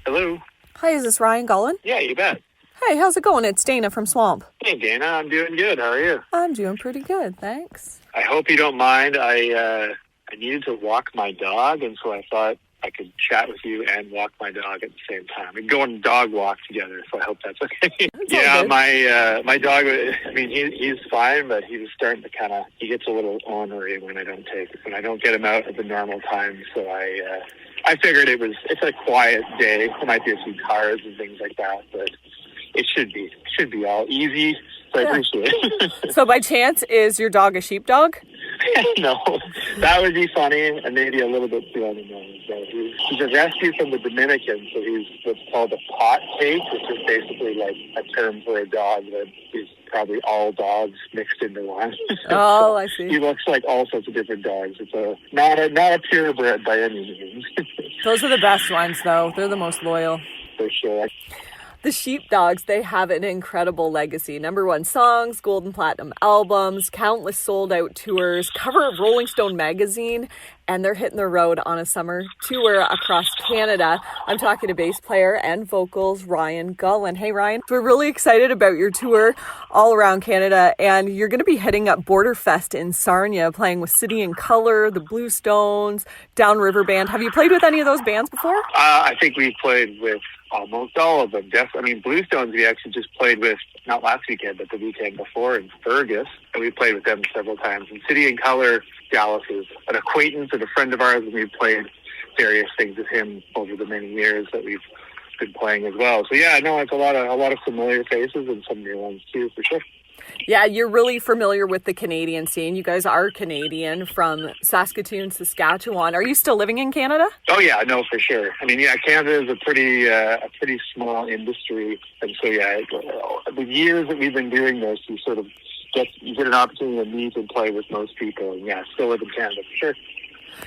Hello. Hi, is this Ryan Gullen? Yeah, you bet. Hey, how's it going? It's Dana from SWOMP. Hey, Dana. I'm doing good. How are you? I'm doing pretty good, thanks. I hope you don't mind. I needed to walk my dog, and so I thought I could chat with you and walk my dog at the same time. We go on a dog walk together, so I hope that's okay. Yeah, my dog, I mean, he's fine, but he was starting to he gets a little ornery when I don't get him out at the normal time, so I figured it's a quiet day. There might be a few cars and things like that, but it should be all easy, so I appreciate it. So by chance, is your dog a sheepdog? No, that would be funny and maybe a little bit too on the nose. So he's a rescue from the Dominican, so he's what's called a pot cake, which is basically like a term for a dog that is probably all dogs mixed into one. Oh, I see. He looks like all sorts of different dogs. It's not a purebred by any means. Those are the best ones, though. They're the most loyal. For sure. The Sheepdogs, they have an incredible legacy. #1 songs, gold and platinum albums, countless sold-out tours, cover of Rolling Stone magazine, and they're hitting the road on a summer tour across Canada. I'm talking to bass player and vocals Ryan Gullen. Hey, Ryan. We're really excited about your tour all around Canada, and you're going to be heading up Borderfest in Sarnia, playing with City and Colour, the Bluestones, Downriver Band. Have you played with any of those bands before? I think we've played with almost all of them. I mean, Bluestones we actually just played with, not last weekend, but the weekend before in Fergus, and we played with them several times. And City and Colour, Dallas is an acquaintance and a friend of ours, and we've played various things with him over the many years that we've been playing as well. So yeah, no, it's a lot of familiar faces and some new ones too, for sure. Yeah, you're really familiar with the Canadian scene. You guys are Canadian from Saskatoon, Saskatchewan. Are you still living in Canada? Oh yeah, no, for sure. I mean, yeah, Canada is a pretty small industry, and so yeah, the years that we've been doing this, you get an opportunity to meet and play with most people, and yeah, still live in Canada for sure.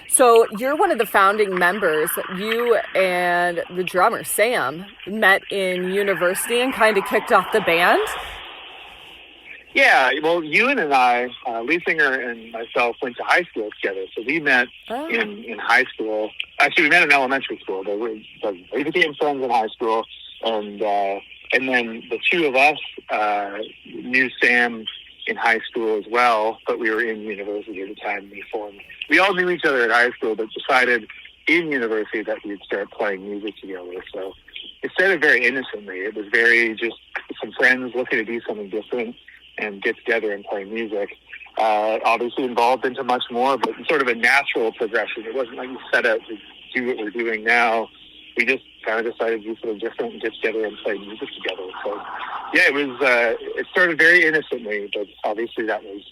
So you're one of the founding members. You and the drummer, Sam, met in university and kind of kicked off the band. Yeah, well, Ewan and I, lead singer and myself, went to high school together. So we met in high school. Actually, we met in elementary school, but we became friends in high school. And then the two of us knew Sam in high school as well, but we were in university at the time we formed. We all knew each other at high school, but decided in university that we'd start playing music together. So it started very innocently. It was very just some friends looking to do something different and get together and play music. Obviously evolved into much more, but sort of a natural progression. It wasn't like we set out to do what we're doing now. We just kind of decided to do something different and get together and play music together. So, yeah, it started very innocently, but obviously that was,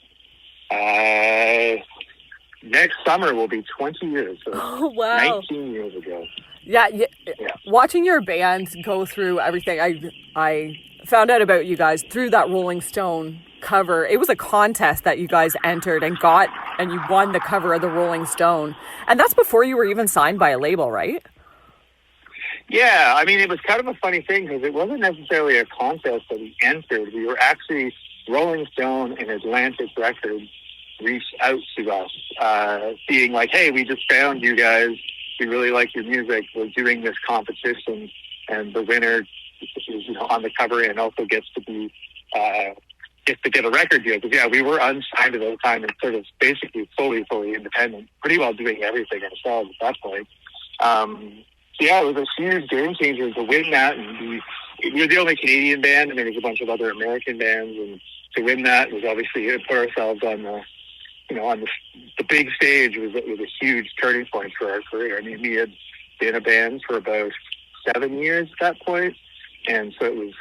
next summer will be 20 years. So oh, wow. 19 years ago. Yeah. Watching your band go through everything, I found out about you guys through that Rolling Stone cover. It was a contest that you guys entered and you won the cover of the Rolling Stone. And that's before you were even signed by a label, right? Yeah, I mean, it was kind of a funny thing because it wasn't necessarily a contest that we entered. We were actually, Rolling Stone and Atlantic Records reached out to us, being like, hey, we just found you guys. We really like your music. We're doing this competition, and the winner is, on the cover and also gets to get a record deal. Because, yeah, we were unsigned at the time and sort of basically fully independent, pretty well doing everything ourselves at that point. Yeah, it was a huge game changer to win that. And we were the only Canadian band, and there was a bunch of other American bands. And to win that was obviously to put ourselves on the big stage was a huge turning point for our career. I mean, we had been a band for about 7 years at that point. And so it was,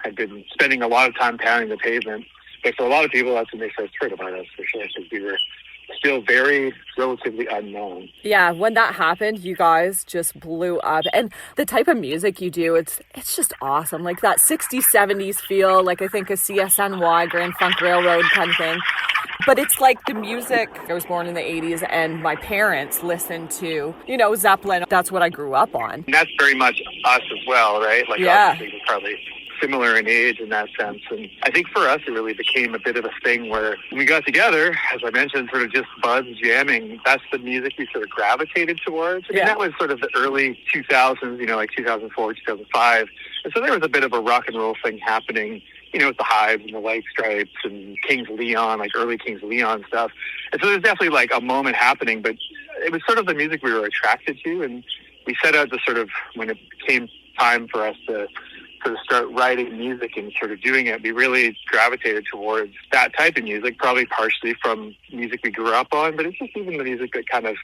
had been spending a lot of time pounding the pavement. But for a lot of people, that's when they first heard about us, for sure, because we were still very relatively unknown. Yeah, when that happened, you guys just blew up. And the type of music you do, it's just awesome. Like that 60s, 70s feel, like I think a CSNY, Grand Funk Railroad kind of thing. But it's like the music, I was born in the 80s and my parents listened to, Zeppelin. That's what I grew up on. And that's very much us as well, right? Like, yeah. Obviously, we probably similar in age in that sense. And I think for us, it really became a bit of a thing where when we got together, as I mentioned, sort of just buzz jamming, that's the music we sort of gravitated towards. I mean, that was sort of the early 2000s, you know, like 2004, 2005. And so there was a bit of a rock and roll thing happening, you know, with the Hives and the White Stripes and Kings of Leon, like early Kings of Leon stuff. And so there's definitely like a moment happening, but it was sort of the music we were attracted to. And we set out to sort of, when it became time for us to sort of start writing music and sort of doing it, we really gravitated towards that type of music, probably partially from music we grew up on, but it's just even the music that kind of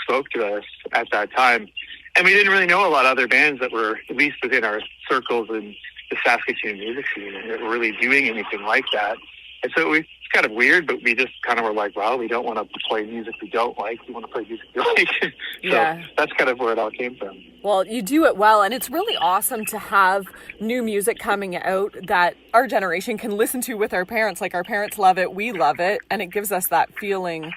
spoke to us at that time. And we didn't really know a lot of other bands that were, at least within our circles in the Saskatoon music scene, that were really doing anything like that. And so it's kind of weird, but we just kind of were like, well, we don't want to play music we don't like. We want to play music we like. So that's kind of where it all came from. Well, you do it well, and it's really awesome to have new music coming out that our generation can listen to with our parents. Like, our parents love it, we love it, and it gives us that feeling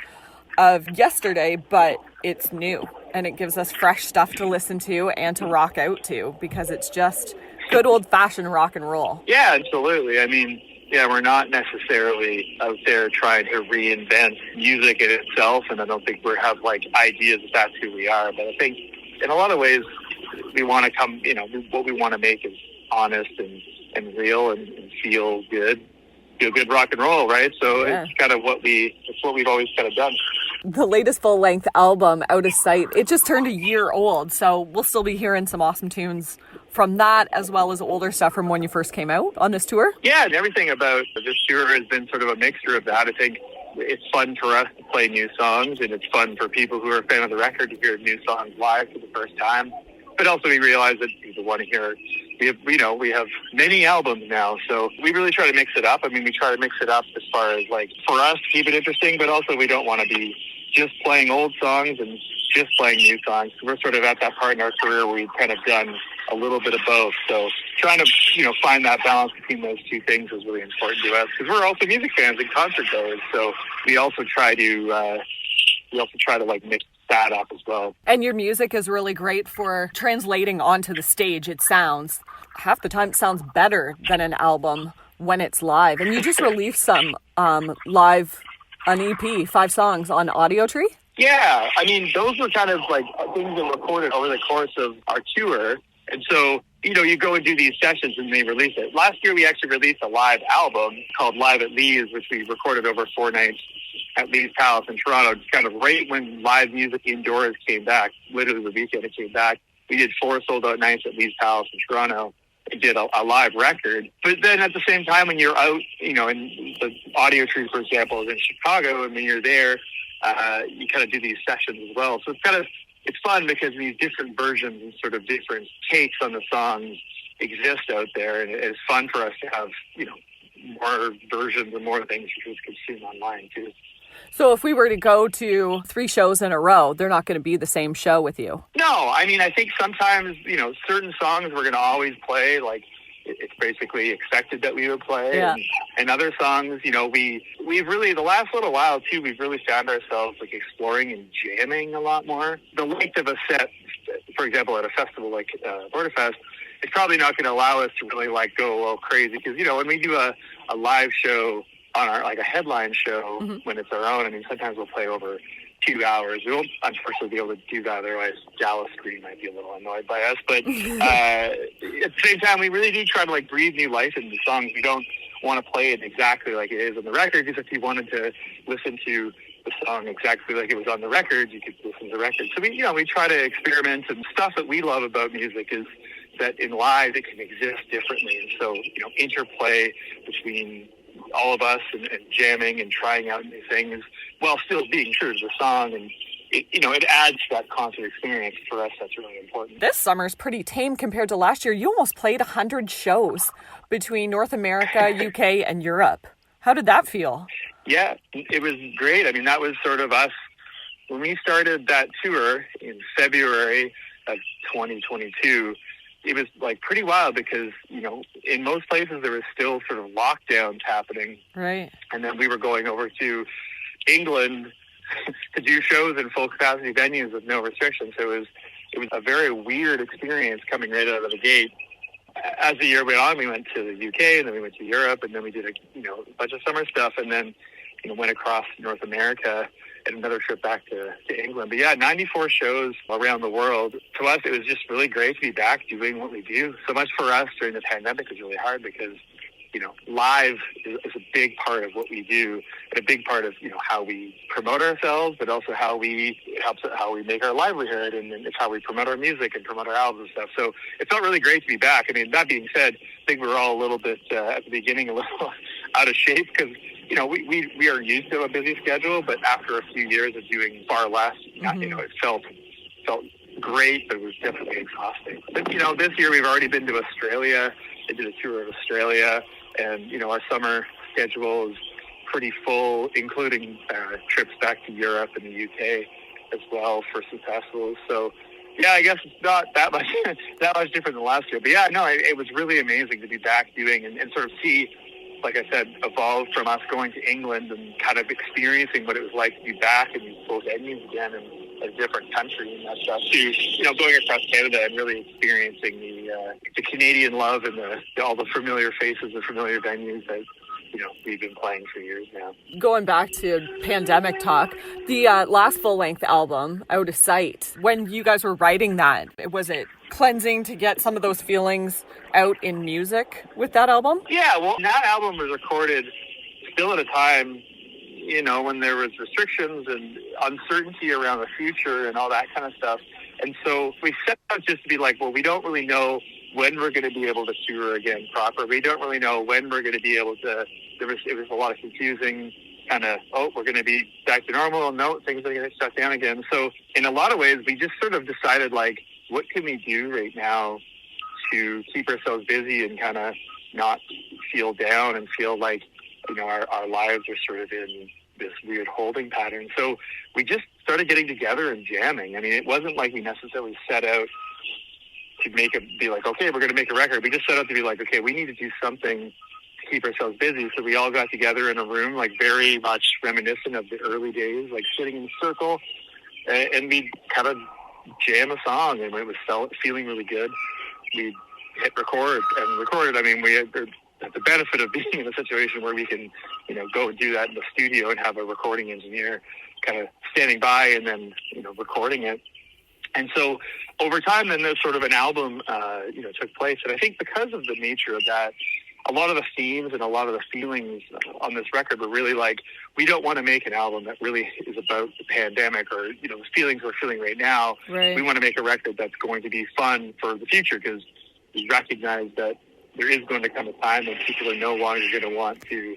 of yesterday, but it's new, and it gives us fresh stuff to listen to and to rock out to, because it's just good old-fashioned rock and roll. Yeah, absolutely. I mean, yeah, we're not necessarily out there trying to reinvent music in itself, and I don't think we have, like, ideas that that's who we are. But I think in a lot of ways, we want to come, you know, what we want to make is honest and real and feel good. Feel good rock and roll, right? So it's kind of it's what we've always kind of done. The latest full-length album, Outta Sight, it just turned a year old, so we'll still be hearing some awesome tunes from that, as well as older stuff from when you first came out on this tour? Yeah, and everything about this tour has been sort of a mixture of that. I think it's fun for us to play new songs, and it's fun for people who are a fan of the record to hear new songs live for the first time. But also we realize that people want to hear, we have many albums now, so we really try to mix it up. I mean, we try to mix it up as far as, like, for us to keep it interesting, but also we don't want to be just playing old songs and just playing new songs. We're sort of at that part in our career where we've kind of done a little bit of both. So trying to, find that balance between those two things is really important to us, because we're also music fans and concert goers. So we also try to, like, mix that up as well. And your music is really great for translating onto the stage. It sounds, half the time it sounds better than an album when it's live. And you just released some live, an EP, 5 songs on Audio Tree? Yeah, I mean, those were kind of like things that were recorded over the course of our tour. And so, you go and do these sessions and they release it. Last year, we actually released a live album called Live at Lee's, which we recorded over 4 nights at Lee's Palace in Toronto, kind of right when live music indoors came back, literally the weekend it came back. We did 4 sold-out nights at Lee's Palace in Toronto and did a live record. But then at the same time, when you're out, in the Audio Tree, for example, is in Chicago, and when you're there, you kind of do these sessions as well. So it's fun because these different versions and sort of different takes on the songs exist out there, and it's fun for us to have, more versions and more things you can consume online too. So if we were to go to 3 shows in a row, they're not going to be the same show with you? No, I mean, I think sometimes, certain songs we're going to always play, like, it's basically expected that we would play. Yeah. And other songs, we've really, the last little while too, we've really found ourselves, like, exploring and jamming a lot more. The length of a set, for example, at a festival like Borderfest, it's probably not going to allow us to really, like, go all crazy. Because, when we do a live show on our, like, a headline show, when it's our own, I mean, sometimes we'll play over 2 hours. We won't, unfortunately, be able to do that. Otherwise, Dallas Green might be a little annoyed by us. But at the same time, we really do try to, like, breathe new life into the songs. We don't want to play it exactly like it is on the record, because if you wanted to listen to the song exactly like it was on the record, you could listen to the record. So we try to experiment, and stuff that we love about music is that in live it can exist differently. And so, interplay between all of us and jamming and trying out new things while still being true to the song. And it adds to that concert experience. For us, that's really important. This summer's pretty tame compared to last year. You almost played 100 shows between North America, UK, and Europe. How did that feel? Yeah, it was great. I mean, that was sort of us. When we started that tour in February of 2022, it was, like, pretty wild because, in most places there was still sort of lockdowns happening. Right. And then we were going over to England to do shows in full capacity venues with no restrictions. So it was a very weird experience coming right out of the gate. as the year went on, we went to the UK, and then we went to Europe, and then we did a bunch of summer stuff, and then went across North America and another trip back to England. But yeah, 94 shows around the world. To us, it was just really great to be back doing what we do. So much for us during the pandemic was really hard because live is a big part of what we do, and a big part of how we promote ourselves, but also how we make our livelihood, and it's how we promote our music and promote our albums and stuff. So it felt really great to be back. I mean, that being said, I think we were all a little bit at the beginning a little out of shape because we are used to a busy schedule, but after a few years of doing far less, it felt great, but it was definitely exhausting. But this year we've already been to Australia. I did a tour of Australia. And, our summer schedule is pretty full, including trips back to Europe and the UK as well for some festivals. So, yeah, I guess it's not that much different than last year. But, yeah, no, it was really amazing to be back doing and sort of see, like I said, evolve from us going to England and kind of experiencing what it was like to be back in both venues again in a different country and that stuff, to going across Canada and really experiencing the Canadian love and all the familiar faces and familiar venues that we've been playing for years now. Going back to pandemic talk, the last full-length album, Outta Sight, when you guys were writing that, was it cleansing to get some of those feelings out in music with that album? Yeah, well, that album was recorded still at a time when there was restrictions and uncertainty around the future and all that kind of stuff. And so we set out just to be like, well, we don't really know when we're going to be able to tour again proper. We don't really know when we're going to be able to. It was a lot of confusing kind of, we're going to be back to normal. No, things are going to shut down again. So in a lot of ways, we just sort of decided, like, what can we do right now to keep ourselves busy and kind of not feel down and feel like, our lives are sort of in this weird holding pattern. So we just started getting together and jamming. I mean, it wasn't like we necessarily set out to be like, okay, we're going to make a record. We just set out to be like, okay, we need to do something to keep ourselves busy. So we all got together in a room, like very much reminiscent of the early days, like sitting in a circle, and we kind of jam a song, and it was feeling really good. We hit record and recorded. I mean, we had the benefit of being in a situation where we can, go and do that in the studio and have a recording engineer kind of standing by and then, recording it. And so over time, then there's sort of an album, took place. And I think because of the nature of that, a lot of the themes and a lot of the feelings on this record were really like, we don't want to make an album that really is about the pandemic or, the feelings we're feeling right now. Right. We want to make a record that's going to be fun for the future because we recognize that there is going to come a time when people are no longer going to want to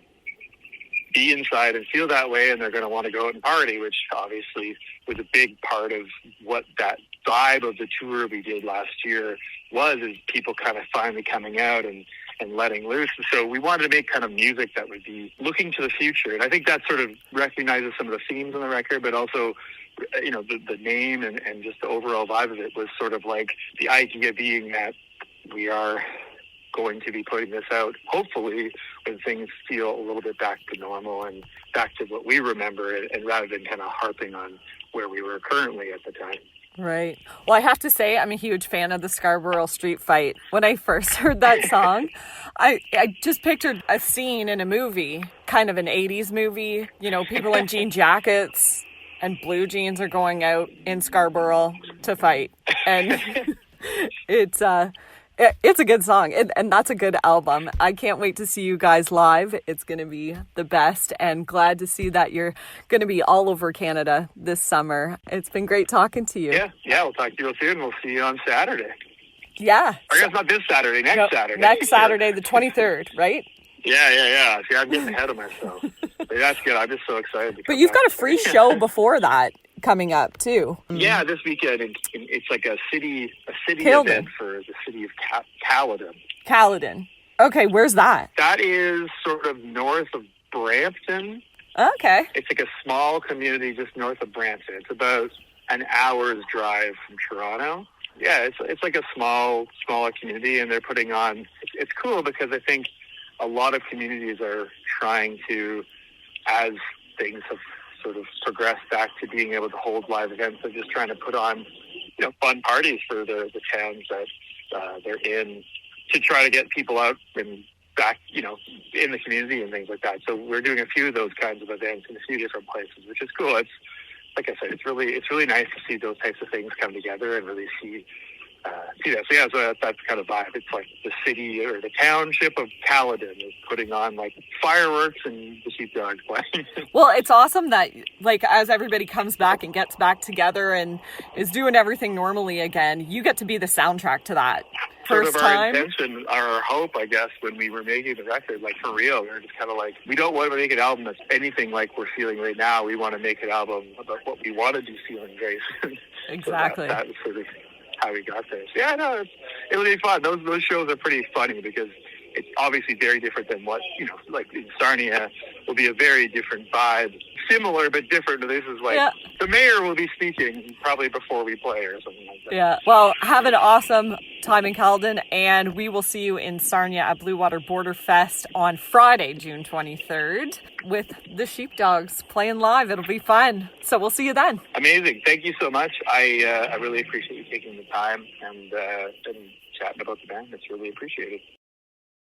be inside and feel that way, and they're going to want to go out and party, which obviously was a big part of what that vibe of the tour we did last year was, is people kind of finally coming out and letting loose. So we wanted to make kind of music that would be looking to the future. And I think that sort of recognizes some of the themes on the record, but also, the name and just the overall vibe of it was sort of like the idea being that we are going to be putting this out, hopefully, when things feel a little bit back to normal and back to what we remember, and rather than kind of harping on where we were currently at the time. Right. Well, I have to say, I'm a huge fan of the Scarborough Street Fight. When I first heard that song, I just pictured a scene in a movie, kind of an 80s movie, people in jean jackets and blue jeans are going out in Scarborough to fight. And it's a good song, and that's a good album. I can't wait to see you guys live. It's going to be the best, and glad to see that you're going to be all over Canada this summer. It's been great talking to you. Yeah, we'll talk to you soon. We'll see you on Saturday. Yeah. I guess not this Saturday, Saturday. Next Saturday, the 23rd, right? Yeah. See, I'm getting ahead of myself. But that's good. I'm just so excited. But you've got a free show before that coming up too. Yeah, this weekend it's like a city Caledon. event for the city of Caledon. Caledon. Okay, where's that? That is sort of north of Brampton. Okay. It's like a small community just north of Brampton. It's about an hour's drive from Toronto. Yeah, it's like a smaller community, and they're putting on. It's cool because I think a lot of communities are trying to, as things have sort of progressed back to being able to hold live events, they're just trying to put on, fun parties for the towns that they're in to try to get people out and back, in the community and things like that. So we're doing a few of those kinds of events in a few different places, which is cool. It's, like I said, it's really nice to see those types of things come together and really see that. So yeah, so that's kind of vibe. It's like the city or the township of Caledon is putting on like fireworks and the Sheepdogs playing. Well, it's awesome that like as everybody comes back and gets back together and is doing everything normally again, you get to be the soundtrack to that. First sort of our time. intention, our hope, I guess, when we were making the record, like for real, we were just kind of like, we don't want to make an album that's anything like we're feeling right now. We want to make an album about what we want to be feeling very soon. Exactly. So that was sort of how we got there. So yeah, no, it'll be fun. Those shows are pretty funny because it's obviously very different than what, like in Sarnia will be a very different vibe. Similar but different. This is like the mayor will be speaking probably before we play or something like that. Yeah. Well, have an awesome time in Caledon, and we will see you in Sarnia at Bluewater Borderfest on Friday, June 23rd, with the Sheepdogs playing live. It'll be fun. So we'll see you then. Amazing. Thank you so much. I really appreciate you taking the time and chatting about the band. It's really appreciated.